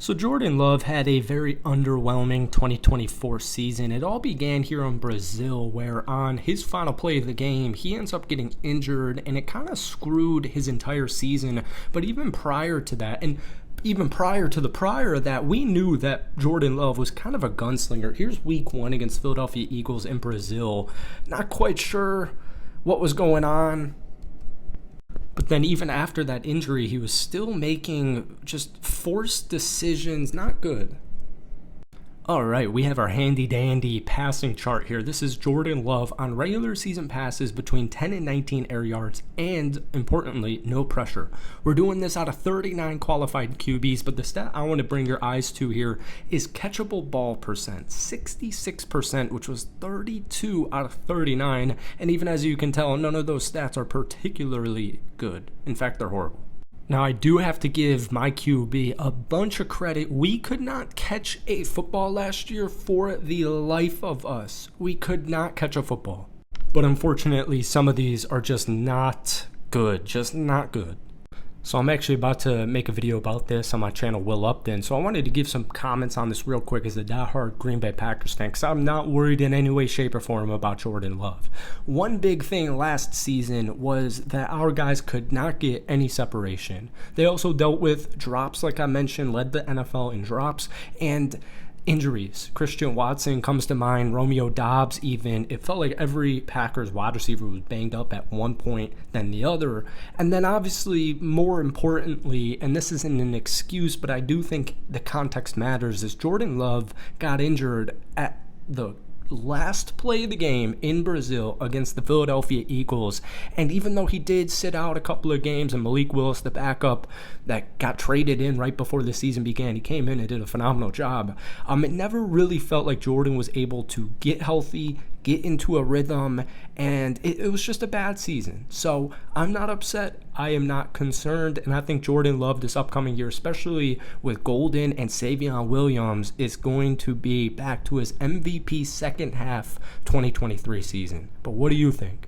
So Jordan Love had a very underwhelming 2024 season. It all began here in Brazil, where on his final play of the game, he ends up getting injured, and it kind of screwed his entire season. But even prior to that, and even prior to the prior of that, we knew that Jordan Love was kind of a gunslinger. Here's week one against Philadelphia Eagles in Brazil. Not quite sure what was going on. But then even after that injury, he was still making just forced decisions, not good. All right, we have our handy dandy passing chart here. This is Jordan Love on regular season passes between 10 and 19 air yards and, importantly, no pressure. We're doing this out of 39 qualified QBs, but the stat I want to bring your eyes to here is catchable ball percent, 66%, which was 32 out of 39. And even as you can tell, none of those stats are particularly good. In fact, they're horrible. Now, I do have to give my QB a bunch of credit. We could not catch a football last year for the life of us. We could not catch a football. But unfortunately, some of these are just not good. Just not good. So I'm actually about to make a video about this on my channel, Will Upton. So I wanted to give some comments on this real quick as a diehard Green Bay Packers fan, because I'm not worried in any way, shape, or form about Jordan Love. One big thing last season was that our guys could not get any separation. They also dealt with drops, like I mentioned, led the NFL in drops, and injuries. Christian Watson comes to mind, Romeo Doubs even. It felt like every Packers wide receiver was banged up at one point than the other. And then obviously, more importantly, and this isn't an excuse, but I do think the context matters, is Jordan Love got injured at the last play of the game in Brazil against the Philadelphia Eagles. And even though he did sit out a couple of games, and Malik Willis, the backup that got traded in right before the season began, he came in and did a phenomenal job. It never really felt like Jordan was able to get healthy, get into a rhythm, and it was just a bad season. So I'm not upset. I am not concerned, and I think Jordan Love this upcoming year, especially with Golden and Savion Williams, is going to be back to his MVP second half 2023 season. But what do you think?